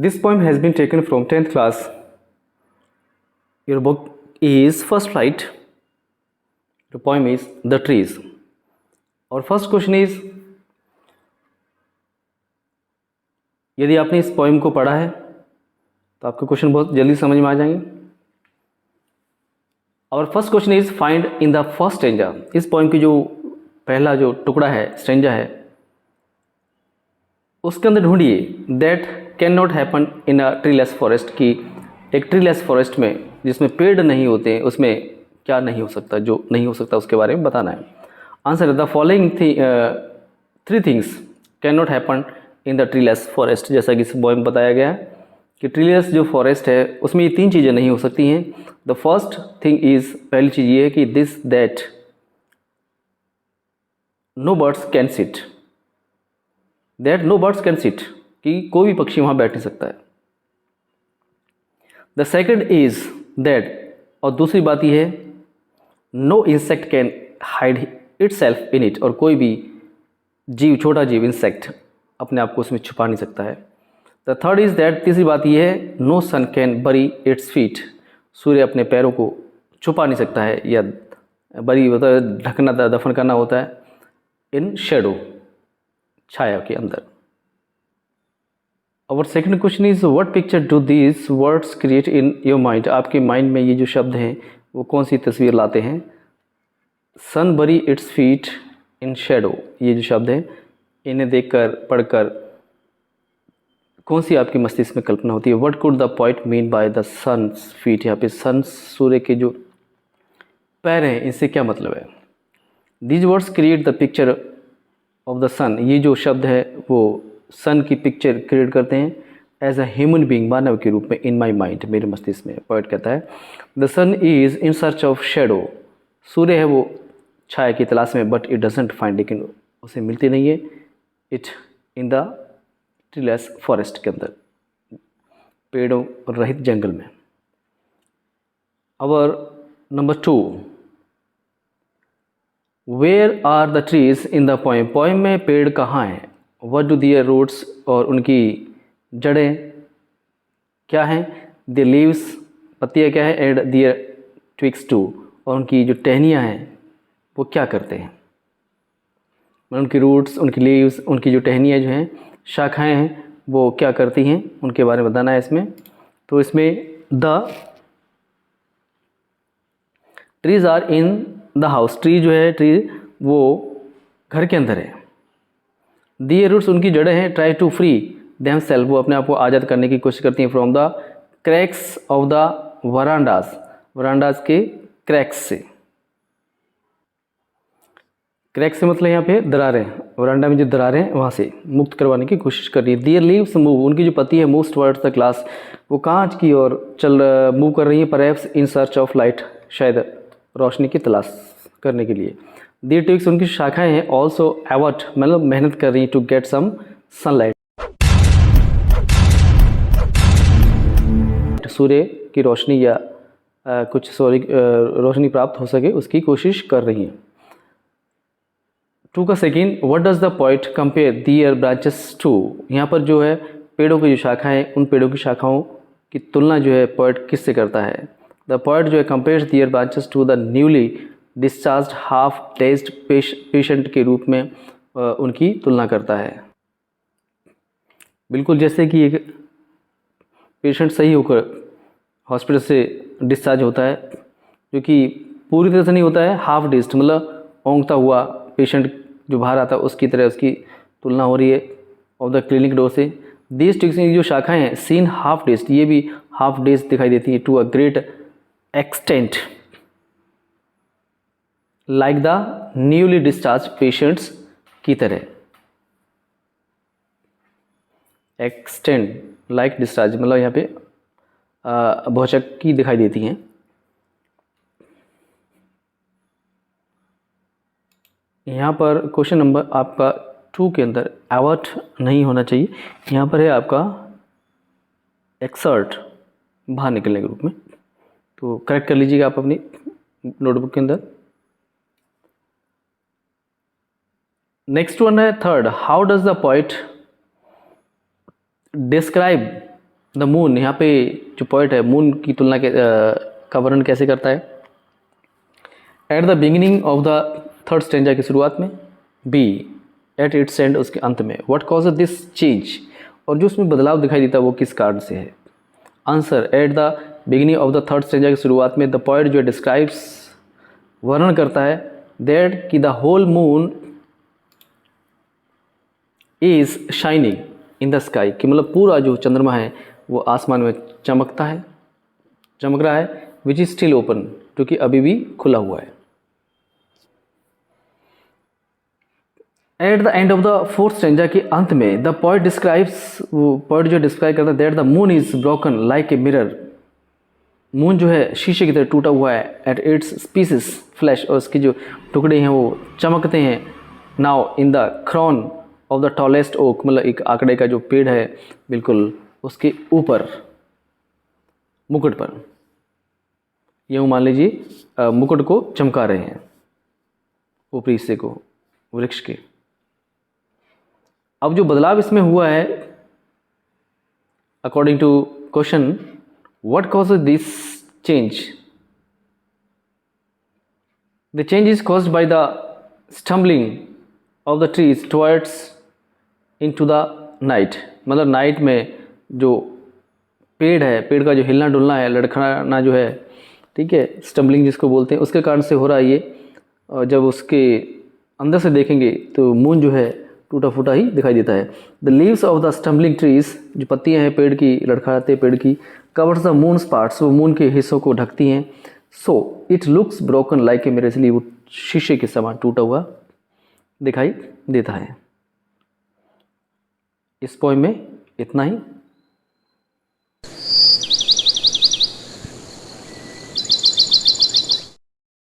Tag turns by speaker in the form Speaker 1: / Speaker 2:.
Speaker 1: This poem has been taken from 10th class. Your book is First Flight. The poem is The Trees. Our first question is, यदि आपने इस poem को पढ़ा है तो आपके क्वेश्चन बहुत जल्दी समझ में आ जाएंगे. और first question is find in the first stanza. इस पोएम की जो पहला जो टुकड़ा है, स्टेंजा है, उसके अंदर ढूंढिए that can not happen in a treeless forest. की एक ट्रीलेस फॉरेस्ट में जिसमें पेड़ नहीं होते उसमें क्या नहीं हो सकता, जो नहीं हो सकता उसके बारे में बताना है. Answer the following three things can not happen in the treeless forest. जैसा कि इस पोएम में बताया गया है कि ट्रीलेस जो फॉरेस्ट है उसमें ये तीन चीज़ें नहीं हो सकती हैं. द फर्स्ट थिंग इज, पहली चीज़ ये है कि this that no birds can sit. That no birds can sit, कि कोई भी पक्षी वहाँ बैठ नहीं सकता है. द सेकेंड इज दैट, और दूसरी बात यह है, no insect can hide itself in it. और कोई भी जीव, छोटा जीव, इंसेक्ट, अपने आप को उसमें छुपा नहीं सकता है. द थर्ड इज दैट, तीसरी बात यह है, नो सन कैन बरी इट्स फीट. सूर्य अपने पैरों को छुपा नहीं सकता है, या बरी होता है ढकना, दफन करना होता है, इन शेडो, छाया के अंदर. और second question is what picture do these words create in your mind. आपके माइंड में ये जो शब्द हैं वो कौन सी तस्वीर लाते हैं. सन बरी इट्स फीट इन शेडो, ये जो शब्द हैं इन्हें देखकर, पढ़कर कौन सी आपकी मस्तिष्क में कल्पना होती है. What could the poet mean by the sun's feet. यहाँ पे सन, सूर्य के जो पैर हैं, इनसे क्या मतलब है. These words create the picture of the sun. ये जो शब्द है वो सन की पिक्चर क्रिएट करते हैं एज अ ह्यूमन बीइंग, मानव के रूप में, इन माई माइंड, मेरे मस्तिष्क में. पोएट कहता है the sun is in search of shadow. सूर्य है वो छाया की तलाश में, बट इट डजेंट फाइंड, लेकिन उसे मिलती नहीं है. It in the treeless forest के अंदर, पेड़ों रहित जंगल में. और number 2, where are the trees in the poem. Poem में पेड़ कहाँ हैं. व्हाट डू दियर रूट्स, और उनकी जड़ें क्या हैं. दियर लीव्स, पत्तियाँ क्या हैं. एंड दियर ट्विग्स टू, और उनकी जो टहनियाँ हैं वो क्या करते हैं. उनकी रूट्स, उनकी लीव्स, उनकी जो टहनियाँ जो हैं, शाखाएं हैं, वो क्या करती हैं, उनके बारे में बताना है इसमें. तो इसमें the trees are in the house. Tree जो है, ट्री वो घर के अंदर है. दियर रूट्स, उनकी जड़ें हैं. Try to free themselves, वो अपने आप को आज़ाद करने की कोशिश करती हैं. From the cracks of the verandas, verandas के क्रैक्स से. क्रैक से मतलब यहाँ पे दरारें, वरांडा में जो दरारें हैं वहाँ से मुक्त करवाने की कोशिश कर रही है. दियर लीव्स मूव, उनकी जो पत्ती है, मूव टुवर्ड्स द ग्लास, वो कांच की ओर मूव कर रही है. Perhaps in search of light, शायद रोशनी की तलाश करने के लिए. दियर ट्विग्स, उनकी शाखाएं हैं. ऑल्सो एवर्ट, मतलब मेहनत कर रही है, टू गेट सम सनलाइट, सूर्य की रोशनी या कुछ रोशनी प्राप्त हो सके उसकी कोशिश कर रही हैं. 2 का second, what does the poet compare their branches to. यहाँ पर जो है पेड़ों की जो शाखाएं, उन पेड़ों की शाखाओं की तुलना जो है पोएट किससे करता है. द पोएट जो है compares their branches to the newly discharge half dazed patient के रूप में उनकी तुलना करता है. बिल्कुल जैसे कि एक पेशेंट सही होकर हॉस्पिटल से डिस्चार्ज होता है, जो कि पूरी तरह से नहीं होता है, हाफ डेज्ड मतलब ओंगता हुआ पेशेंट जो बाहर आता है उसकी तरह उसकी तुलना हो रही है ऑफ द क्लिनिक डोर से. दीज ट्विग्स, जो शाखाएं हैं, सीन हाफ डेज्ड, ये भी हाफ डेज दिखाई देती है. To a great extent like the newly discharge patients की तरह. एक्सटेंड लाइक डिस्चार्ज मतलब यहाँ पे बहुचक की दिखाई देती हैं. यहाँ पर क्वेश्चन नंबर आपका 2 के अंदर एवर्ट नहीं होना चाहिए, यहाँ पर है आपका एक्सर्ट, बाहर निकलने के रूप में. तो करेक्ट कर लीजिएगा आप अपनी नोटबुक के अंदर. नेक्स्ट वन है third, how does the poet describe the moon, यहाँ पे जो पोइट है मून की तुलना का वर्णन कैसे करता है? At the beginning of the third stanza की शुरुआत में, बी एट इट्स एंड उसके अंत में, व्हाट कॉज दिस चेंज, और जो उसमें बदलाव दिखाई देता है वो किस कारण से है? Answer, at the beginning of the third stanza की शुरुआत में द पोइट जो डिस्क्राइब्स वर्णन करता है दैट कि the whole moon is shining in the sky, कि मतलब पूरा जो चंद्रमा है वो आसमान में चमक रहा है, विच इज स्टिल ओपन, जो कि अभी भी खुला हुआ है। At the end of the fourth stanza के अंत में द पोइट डिस्क्राइब्स, वो पोइट जो डिस्क्राइब करता है that the moon is broken like a mirror, moon जो है शीशे की तरह टूटा हुआ है, एट इट्स स्पीसीज फ्लैश, और उसके जो टुकड़े हैं वो चमकते हैं। Now in the crown of the tallest oak, मतलब एक आंकड़े का जो पेड़ है बिल्कुल उसके ऊपर, मुकुट पर, यूँ मान लीजिए मुकुट को चमका रहे हैं ऊपरी हिस्से को वृक्ष के। अब जो बदलाव इसमें हुआ है according to question, what causes this change? The change is caused by the stumbling of the trees towards into the night, मतलब नाइट में जो पेड़ है, पेड़ का जो हिलना डुलना है, लड़खड़ाना जो है, ठीक है, स्टम्बलिंग जिसको बोलते हैं, उसके कारण से हो रहा है ये। और जब उसके अंदर से देखेंगे तो मून जो है टूटा फूटा ही दिखाई देता है। The leaves of the stumbling trees, जो पत्तियां हैं पेड़ की, लड़खड़ाते पेड़ की, कवर्स द मून्स पार्ट्स, वो मून के हिस्सों को ढकती हैं। So it looks broken like a mirror, इसलिए वो शीशे के समान टूटा हुआ दिखाई देता है। इस पोएम में इतना ही।